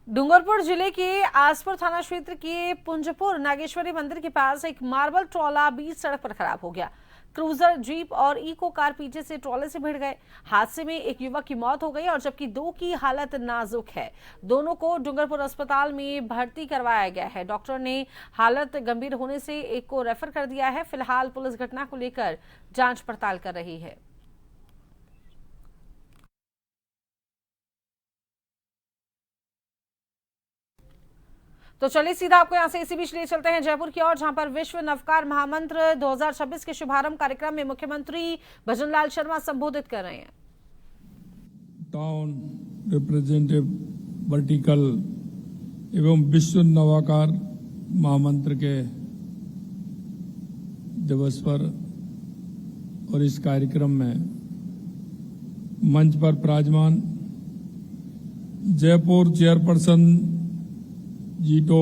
डूंगरपुर जिले के आसपुर थाना क्षेत्र के पुंजपुर नागेश्वरी मंदिर के पास एक मार्बल ट्रॉला बीच सड़क पर खराब हो गया। क्रूजर, जीप और इको कार पीछे से ट्रॉले से भिड़ गए। हादसे में एक युवक की मौत हो गई और जबकि दो की हालत नाजुक है। दोनों को डूंगरपुर अस्पताल में भर्ती करवाया गया है। डॉक्टर ने हालत गंभीर होने से एक को रेफर कर दिया है। फिलहाल पुलिस घटना को लेकर जांच पड़ताल कर रही है। तो चलिए सीधा आपको यहां से इसी बीच ले चलते हैं जयपुर की ओर, जहां पर विश्व नवकार महामंत्र 2026 के शुभारंभ कार्यक्रम में मुख्यमंत्री भजनलाल शर्मा संबोधित कर रहे हैं। टाउन रिप्रेजेंटेटिव वर्टिकल एवं विश्व नवाकार महामंत्र के दिवस पर और इस कार्यक्रम में मंच पर विराजमान जयपुर चेयरपर्सन जीटो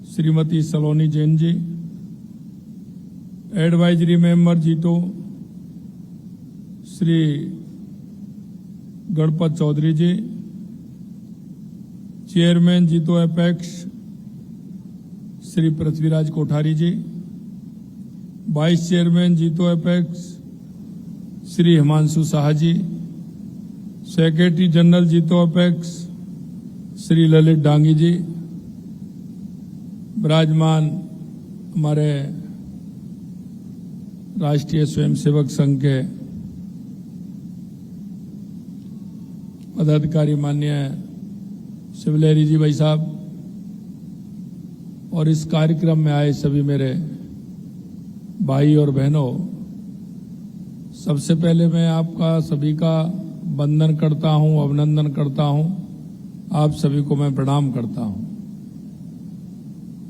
श्रीमती सलोनी जैन जी, एडवाइजरी मेंबर जीटो श्री गणपत चौधरी जी, चेयरमैन जीतो एपेक्स श्री पृथ्वीराज कोठारी जी, वाइस चेयरमैन जीतो apex Shri Himanshu Shah ji, secretary general जीतो एपेक्स श्री ललित डांगी जी, विराजमान हमारे राष्ट्रीय स्वयंसेवक संघ के पदाधिकारी माननीय शिवलहरी जी भाई साहब और इस कार्यक्रम में आए सभी मेरे भाई और बहनों, सबसे पहले मैं आपका सभी का वंदन करता हूं, अभिनंदन करता हूं। आप सभी को मैं प्रणाम करता हूं,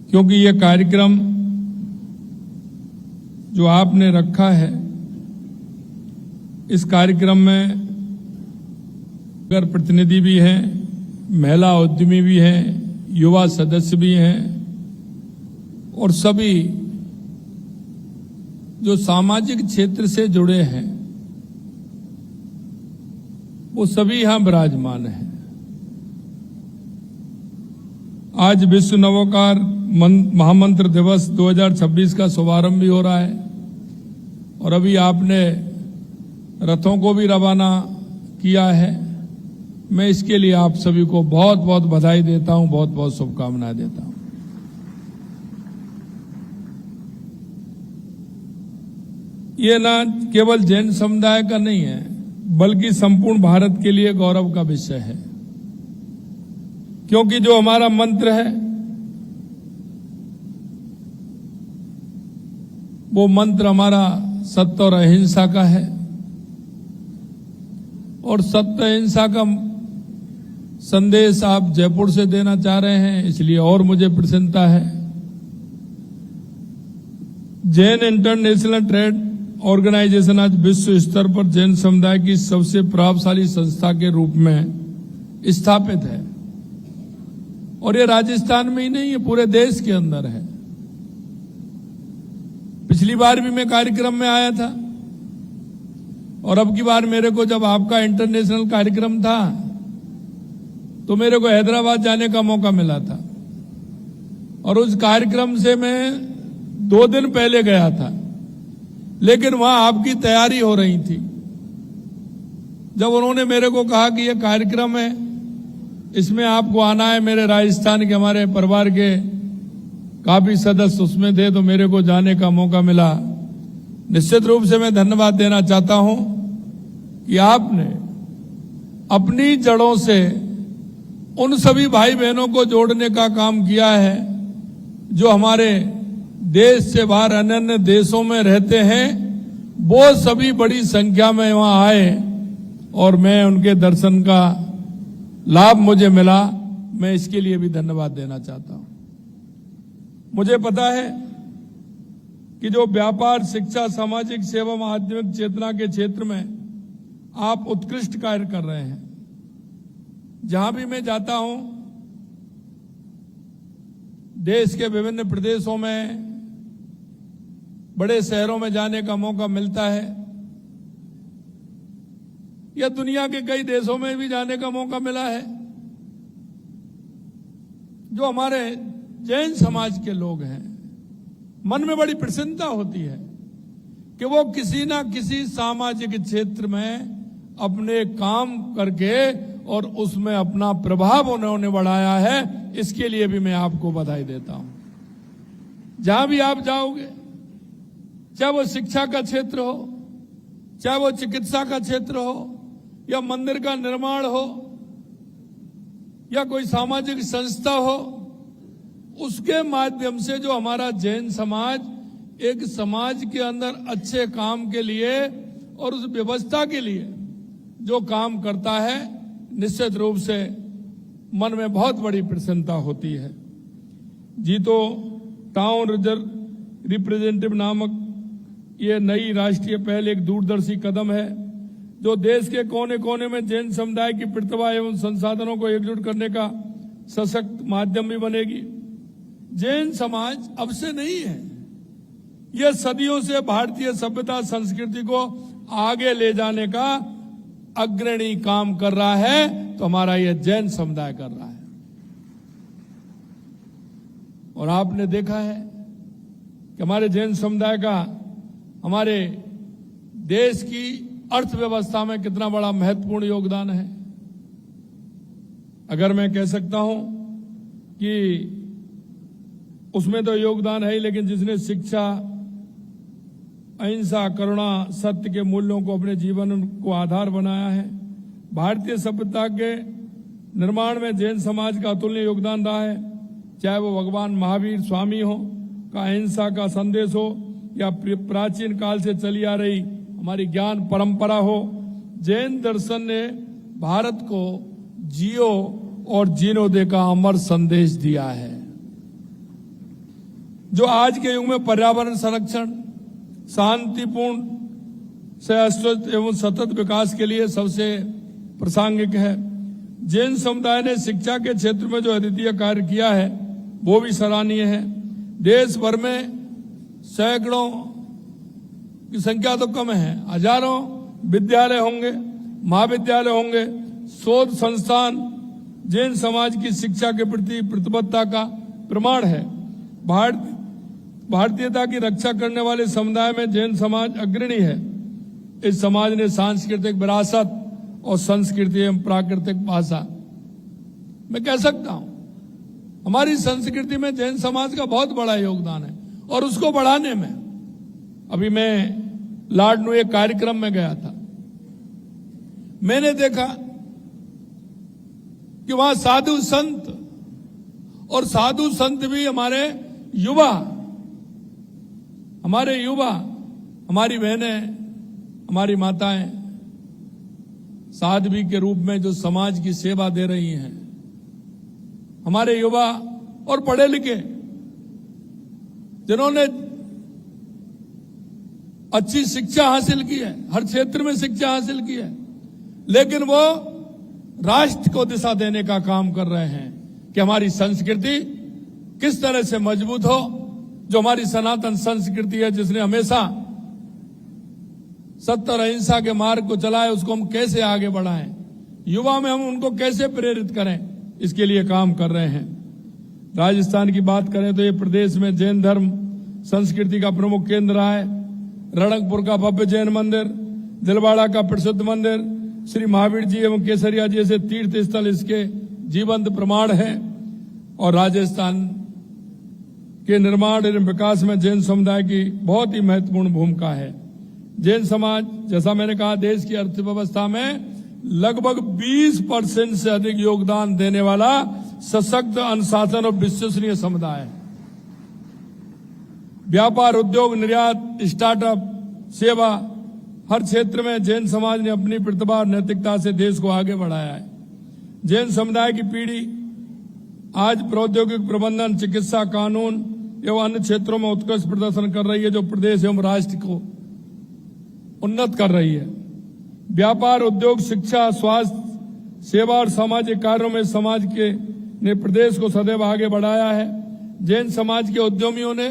क्योंकि यह कार्यक्रम जो आपने रखा है, इस कार्यक्रम में नगर प्रतिनिधि भी हैं, महिला उद्यमी भी हैं, युवा सदस्य भी हैं और सभी जो सामाजिक क्षेत्र से जुड़े हैं वो सभी यहां विराजमान हैं। आज विश्व नवोकार महामंत्र दिवस 2026 का शुभारंभ भी हो रहा है और अभी आपने रथों को भी रवाना किया है। मैं इसके लिए आप सभी को बहुत बहुत बधाई देता हूं, बहुत बहुत शुभकामनाएं देता हूं। ये ना केवल जैन समुदाय का नहीं है, बल्कि संपूर्ण भारत के लिए गौरव का विषय है, क्योंकि जो हमारा मंत्र है वो मंत्र हमारा सत्य और अहिंसा का है और सत्य अहिंसा का संदेश आप जयपुर से देना चाह रहे हैं, इसलिए और मुझे प्रसन्नता है। जैन इंटरनेशनल ट्रेड ऑर्गेनाइजेशन आज विश्व स्तर पर जैन समुदाय की सबसे प्रभावशाली संस्था के रूप में स्थापित है और ये राजस्थान में ही नहीं, ये पूरे देश के अंदर है। पिछली बार भी मैं कार्यक्रम में आया था और अब की बार मेरे को जब आपका इंटरनेशनल कार्यक्रम था तो मेरे को हैदराबाद जाने का मौका मिला था और उस कार्यक्रम से मैं 2 दिन पहले गया था, लेकिन वहां आपकी तैयारी हो रही थी। जब उन्होंने मेरे को कहा कि यह कार्यक्रम है, इसमें आपको आना है, मेरे राजस्थान के हमारे परिवार के काफी सदस्य उसमें थे, तो मेरे को जाने का मौका मिला। निश्चित रूप से मैं धन्यवाद देना चाहता हूं कि आपने अपनी जड़ों से उन सभी भाई बहनों को जोड़ने का काम किया है जो हमारे देश से बाहर अन्य अन्य देशों में रहते हैं। वो सभी बड़ी संख्या में वहां आए और मैं उनके दर्शन का लाभ मुझे मिला। मैं इसके लिए भी धन्यवाद देना चाहता हूं। मुझे पता है कि जो व्यापार, शिक्षा, सामाजिक सेवा, आध्यात्मिक चेतना के क्षेत्र में आप उत्कृष्ट कार्य कर रहे हैं। जहां भी मैं जाता हूं, देश के विभिन्न प्रदेशों में, बड़े शहरों में जाने का मौका मिलता है या दुनिया के कई देशों में भी जाने का मौका मिला है, जो हमारे जैन समाज के लोग हैं, मन में बड़ी प्रसन्नता होती है कि वो किसी ना किसी सामाजिक क्षेत्र में अपने काम करके और उसमें अपना प्रभाव उन्होंने बढ़ाया है। इसके लिए भी मैं आपको बधाई देता हूं। जहां भी आप जाओगे, चाहे वो शिक्षा का क्षेत्र हो, चाहे वो चिकित्सा का क्षेत्र हो, या मंदिर का निर्माण हो, या कोई सामाजिक संस्था हो, उसके माध्यम से जो हमारा जैन समाज एक समाज के अंदर अच्छे काम के लिए और उस व्यवस्था के लिए जो काम करता है, निश्चित रूप से मन में बहुत बड़ी प्रसन्नता होती है। जी तो टाउन रिप्रेजेंटेटिव नामक ये नई राष्ट्रीय पहल एक दूरदर्शी कदम है जो देश के कोने कोने में जैन समुदाय की प्रतिभा एवं संसाधनों को एकजुट करने का सशक्त माध्यम भी बनेगी। जैन समाज अब से नहीं है, यह सदियों से भारतीय सभ्यता संस्कृति को आगे ले जाने का अग्रणी काम कर रहा है, तो हमारा यह जैन समुदाय कर रहा है। और आपने देखा है कि हमारे जैन समुदाय का हमारे देश की अर्थव्यवस्था में कितना बड़ा महत्वपूर्ण योगदान है। अगर मैं कह सकता हूं कि उसमें तो योगदान है ही, लेकिन जिसने शिक्षा, अहिंसा, करुणा, सत्य के मूल्यों को अपने जीवन को आधार बनाया है, भारतीय सभ्यता के निर्माण में जैन समाज का अतुलनीय योगदान रहा है। चाहे वो भगवान महावीर स्वामी हो का अहिंसा का संदेश हो, या प्राचीन काल से चली आ रही हमारी ज्ञान परंपरा हो, जैन दर्शन ने भारत को जियो और जीनो दे का अमर संदेश दिया है, जो आज के युग में पर्यावरण संरक्षण, शांतिपूर्ण शाश्वत एवं सतत विकास के लिए सबसे प्रासंगिक है। जैन समुदाय ने शिक्षा के क्षेत्र में जो अद्वितीय कार्य किया है वो भी सराहनीय है। देश भर में सैकड़ों की संख्या तो कम है, हजारों विद्यालय होंगे, महाविद्यालय होंगे, शोध संस्थान जैन समाज की शिक्षा के प्रति प्रतिबद्धता का प्रमाण है। भारतीयता की रक्षा करने वाले समुदाय में जैन समाज अग्रणी है। इस समाज ने सांस्कृतिक विरासत और संस्कृति एवं प्राकृतिक भाषा, मैं कह सकता हूं हमारी संस्कृति में जैन समाज का बहुत बड़ा योगदान है। और उसको बढ़ाने में, अभी मैं लाडनू एक कार्यक्रम में गया था, मैंने देखा कि वहां साधु संत, और साधु संत भी हमारे युवा, हमारी बहनें, हमारी माताएं साध्वी के रूप में जो समाज की सेवा दे रही हैं, हमारे युवा और पढ़े लिखे जिन्होंने अच्छी शिक्षा हासिल की है, हर क्षेत्र में शिक्षा हासिल की है, लेकिन वो राष्ट्र को दिशा देने का काम कर रहे हैं कि हमारी संस्कृति किस तरह से मजबूत हो। जो हमारी सनातन संस्कृति है, जिसने हमेशा सत्य और अहिंसा के मार्ग को चलाए, उसको हम कैसे आगे बढ़ाएं, युवा में हम उनको कैसे प्रेरित करें, इसके लिए काम कर रहे हैं। राजस्थान की बात करें तो ये प्रदेश में जैन धर्म संस्कृति का प्रमुख केंद्र रहा है। रणकपुर का भव्य जैन मंदिर, दिलवाड़ा का प्रसिद्ध मंदिर, श्री महावीर जी एवं केसरिया जी जैसे तीर्थ स्थल इसके जीवंत प्रमाण हैं। और राजस्थान के निर्माण एवं विकास में जैन समुदाय की बहुत ही महत्वपूर्ण भूमिका है। जैन समाज, जैसा मैंने कहा, देश की अर्थव्यवस्था में लगभग 20% से अधिक योगदान देने वाला सशक्त, अनुशासन और विश्वसनीय समुदाय है। व्यापार, उद्योग, निर्यात, स्टार्टअप, सेवा, हर क्षेत्र में जैन समाज ने अपनी प्रतिभा और नैतिकता से देश को आगे बढ़ाया है। जैन समुदाय की पीढ़ी आज प्रौद्योगिक प्रबंधन, चिकित्सा, कानून एवं अन्य क्षेत्रों में उत्कृष्ट प्रदर्शन कर रही है, जो प्रदेश एवं राष्ट्र को उन्नत कर रही है। व्यापार, उद्योग, शिक्षा, स्वास्थ्य सेवा और सामाजिक कार्यों में समाज के ने प्रदेश को सदैव आगे बढ़ाया है। जैन समाज के उद्यमियों ने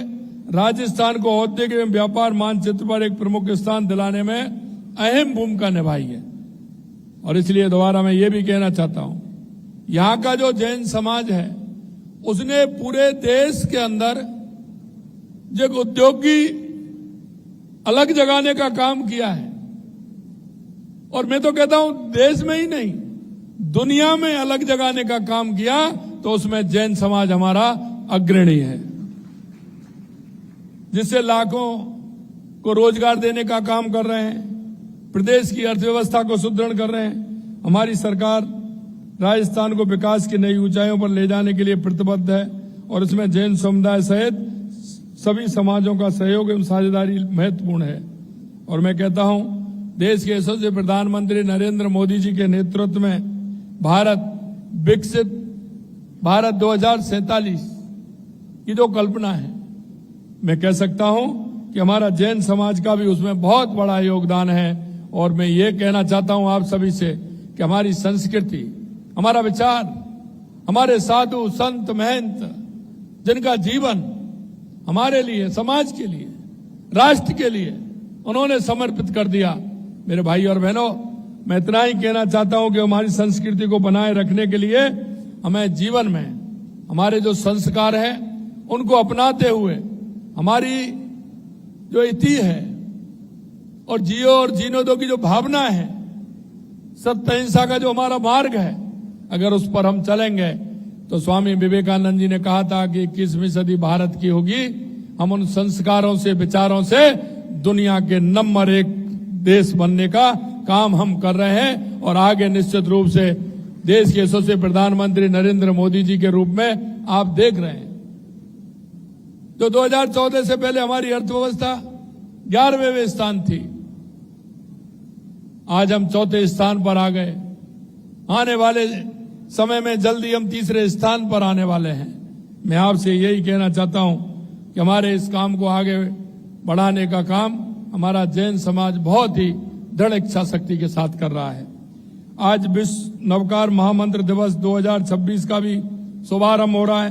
राजस्थान को औद्योगिक एवं व्यापार मानचित्र पर एक प्रमुख स्थान दिलाने में अहम भूमिका निभाई है। और इसलिए दोबारा मैं ये भी कहना चाहता हूं, यहाँ का जो जैन समाज है उसने पूरे देश के अंदर जो एक उद्योग की अलग जगाने का काम किया है। और मैं तो कहता हूं देश में ही नहीं, दुनिया में अलग जगाने का काम किया, तो उसमें जैन समाज हमारा अग्रणी है, जिससे लाखों को रोजगार देने का काम कर रहे हैं, प्रदेश की अर्थव्यवस्था को सुदृढ़ कर रहे हैं। हमारी सरकार राजस्थान को विकास की नई ऊंचाइयों पर ले जाने के लिए प्रतिबद्ध है और इसमें जैन समुदाय सहित सभी समाजों का सहयोग एवं साझेदारी महत्वपूर्ण है। और मैं कहता हूं, देश के यशस्वी प्रधानमंत्री नरेंद्र मोदी जी के नेतृत्व में भारत विकसित भारत 2047 की जो कल्पना है, मैं कह सकता हूं कि हमारा जैन समाज का भी उसमें बहुत बड़ा योगदान है। और मैं ये कहना चाहता हूं आप सभी से कि हमारी संस्कृति, हमारा विचार, हमारे साधु संत महंत, जिनका जीवन हमारे लिए, समाज के लिए, राष्ट्र के लिए उन्होंने समर्पित कर दिया, मेरे भाई और बहनों, मैं इतना ही कहना चाहता हूं कि हमारी संस्कृति को बनाए रखने के लिए हमें जीवन में हमारे जो संस्कार हैं उनको अपनाते हुए हमारी जो इति है और जियो और जीनो दो की जो भावना है, सत्य अहिंसा का जो हमारा मार्ग है, अगर उस पर हम चलेंगे तो स्वामी विवेकानंद जी ने कहा था कि 21वीं सदी भारत की होगी। हम उन संस्कारों से, विचारों से दुनिया के नंबर 1 देश बनने का काम हम कर रहे हैं और आगे निश्चित रूप से देश के यशस्वी प्रधानमंत्री नरेंद्र मोदी जी के रूप में आप देख रहे हैं। तो 2014 से पहले हमारी अर्थव्यवस्था 11वें स्थान थी, आज हम 4थे स्थान पर आ गए। आने वाले समय में जल्दी हम 3रे स्थान पर आने वाले हैं। मैं आपसे यही कहना चाहता हूं कि हमारे इस काम को आगे बढ़ाने का काम हमारा जैन समाज बहुत ही दृढ़ इच्छा शक्ति के साथ कर रहा है। आज विश्व नवकार महामंत्र दिवस 2026 का भी शुभारंभ हो रहा है।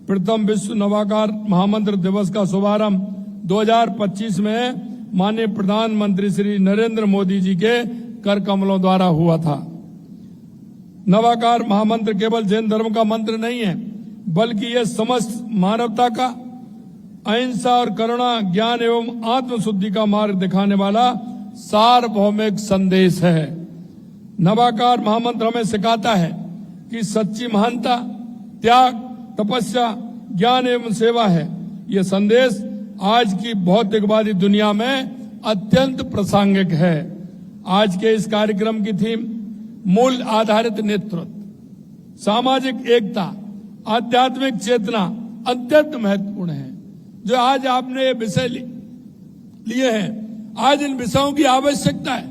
प्रथम विश्व नवाकार महामंत्र दिवस का शुभारंभ 2025 में माननीय प्रधानमंत्री श्री नरेंद्र मोदी जी के कर कमलों द्वारा हुआ था। नवाकार महामंत्र केवल जैन धर्म का मंत्र नहीं है, बल्कि यह समस्त मानवता का अहिंसा और करुणा, ज्ञान एवं आत्मशुद्धि का मार्ग दिखाने वाला सार्वभौमिक संदेश है। नवाकार महामंत्र हमें सिखाता है कि सच्ची महानता त्याग, तपस्या, ज्ञान एवं सेवा है। यह संदेश आज की भौतिकवादी दुनिया में अत्यंत प्रासंगिक है। आज के इस कार्यक्रम की थीम मूल आधारित नेतृत्व, सामाजिक एकता, आध्यात्मिक चेतना अत्यंत महत्वपूर्ण है। जो आज आपने ये विषय लिए हैं, आज इन विषयों की आवश्यकता है,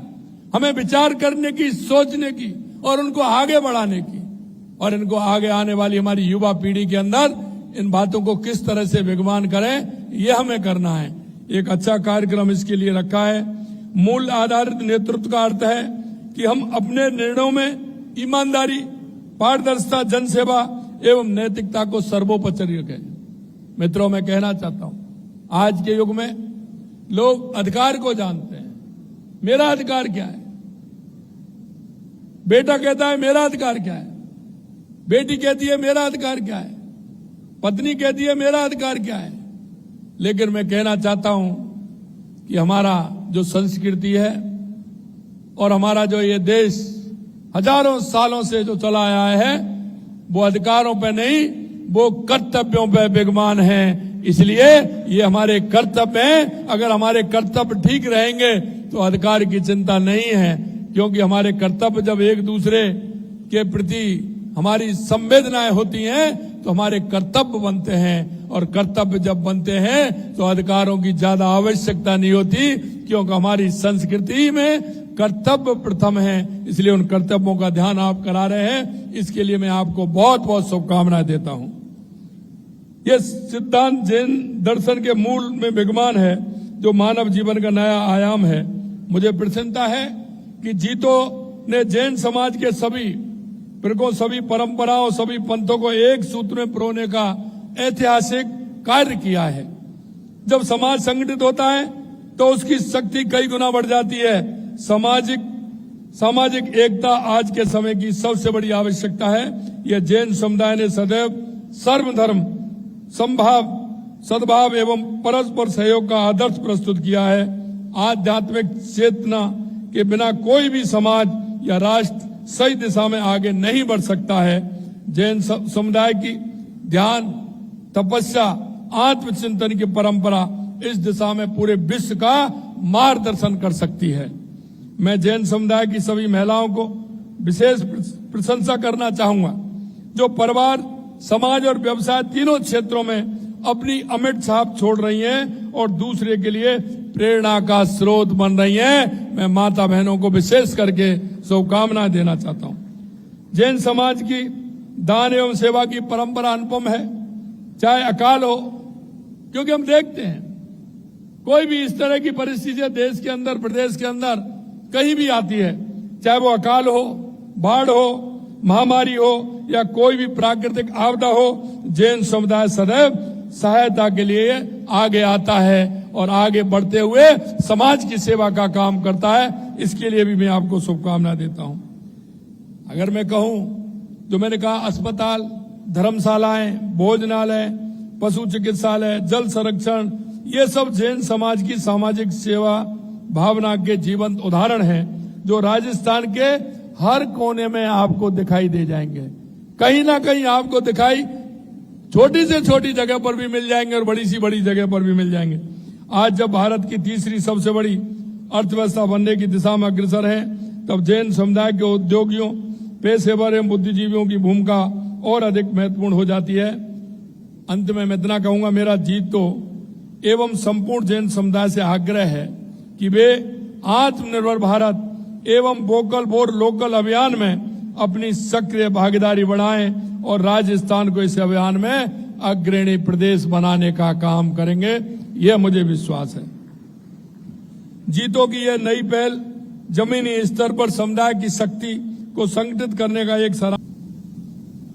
हमें विचार करने की, सोचने की और उनको आगे बढ़ाने की, और इनको आगे आने वाली हमारी युवा पीढ़ी के अंदर इन बातों को किस तरह से विद्यमान करें, यह हमें करना है। एक अच्छा कार्यक्रम इसके लिए रखा है। मूल आधारित नेतृत्व का अर्थ है कि हम अपने निर्णयों में ईमानदारी, पारदर्शिता, जनसेवा एवं नैतिकता को सर्वोपरि रखें। मित्रों, मैं कहना चाहता हूं, आज के युग में लोग अधिकार को जानते हैं। मेरा अधिकार क्या है? बेटा कहता है मेरा अधिकार क्या है, बेटी कहती है मेरा अधिकार क्या है, पत्नी कहती है मेरा अधिकार क्या है। लेकिन मैं कहना चाहता हूं कि हमारा जो संस्कृति है और हमारा जो ये देश हजारों सालों से जो चला आया है, वो अधिकारों पे नहीं, वो कर्तव्यों पे विद्यमान है। इसलिए ये हमारे कर्तव्य हैं। अगर हमारे कर्तव्य ठीक रहेंगे तो अधिकार की चिंता नहीं है, क्योंकि हमारे कर्तव्य जब एक दूसरे के प्रति हमारी संवेदनाएं होती हैं तो हमारे कर्तव्य बनते हैं, और कर्तव्य जब बनते हैं तो अधिकारों की ज्यादा आवश्यकता नहीं होती, क्योंकि हमारी संस्कृति में कर्तव्य प्रथम है। इसलिए उन कर्तव्यों का ध्यान आप करा रहे हैं, इसके लिए मैं आपको बहुत बहुत शुभकामनाएं देता हूं। यह सिद्धांत जैन दर्शन के मूल में विद्यमान है, जो मानव जीवन का नया आयाम है। मुझे प्रसन्नता है कि जीतो ने जैन समाज के सभी फिरकों, सभी परंपराओं, सभी पंथों को एक सूत्र में पिरोने का ऐतिहासिक कार्य किया है। जब समाज संगठित होता है तो उसकी शक्ति कई गुना बढ़ जाती है। सामाजिक एकता आज के समय की सबसे बड़ी आवश्यकता है। यह जैन समुदाय ने सदैव सर्वधर्म संभाव सद्भाव एवं परस्पर सहयोग का आदर्श प्रस्तुत किया है। आध्यात्मिक चेतना के बिना कोई भी समाज या राष्ट्र सही दिशा में आगे नहीं बढ़ सकता है। जैन समुदाय की ध्यान, तपस्या, आत्मचिंतन की परंपरा इस दिशा में पूरे विश्व का मार्गदर्शन कर सकती है। मैं जैन समुदाय की सभी महिलाओं को विशेष प्रशंसा करना चाहूंगा, जो परिवार, समाज और व्यवसाय तीनों क्षेत्रों में अपनी अमिट छाप छोड़ रही हैं और दूसरे के लिए प्रेरणा का स्रोत बन रही हैं। मैं माता बहनों को विशेष करके शुभकामनाएं देना चाहता हूं। जैन समाज की दान एवं सेवा की परंपरा अनुपम है, चाहे अकाल हो, क्योंकि हम देखते हैं कोई भी इस तरह की परिस्थितियां देश के अंदर, प्रदेश के अंदर कहीं भी आती है, चाहे वो अकाल हो, बाढ़ हो, महामारी हो या कोई भी प्राकृतिक आपदा हो, जैन समुदाय सदैव सहायता के लिए आगे आता है और आगे बढ़ते हुए समाज की सेवा का काम करता है। इसके लिए भी मैं आपको शुभकामनाएं देता हूं। अगर मैं कहूं, जो मैंने कहा, अस्पताल, धर्मशालाएं, भोजनालय, पशु चिकित्सालय, जल संरक्षण, ये सब जैन समाज की सामाजिक सेवा भावना के जीवंत उदाहरण हैं, जो राजस्थान के हर कोने में आपको दिखाई दे जाएंगे। कहीं ना कहीं आपको दिखाई छोटी से छोटी जगह पर भी मिल जाएंगे और बड़ी सी बड़ी जगह पर भी मिल जाएंगे। आज जब भारत की तीसरी सबसे बड़ी अर्थव्यवस्था बनने की दिशा में अग्रसर है, तब जैन समुदाय के उद्योगियों, पेशेवर एवं बुद्धिजीवियों की भूमिका और अधिक महत्वपूर्ण हो जाती है। अंत में मैं इतना कहूंगा, मेरा जीतो एवं संपूर्ण जैन समुदाय से आग्रह है कि वे आत्मनिर्भर भारत एवं वोकल फॉर लोकल अभियान में अपनी सक्रिय भागीदारी बढ़ाएं और राजस्थान को इस अभियान में अग्रणी प्रदेश बनाने का काम करेंगे, यह मुझे विश्वास है। जीतो की यह नई पहल जमीनी स्तर पर समुदाय की शक्ति को संगठित करने का एक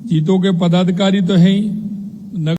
जीतो के पदाधिकारी तो हैं ही,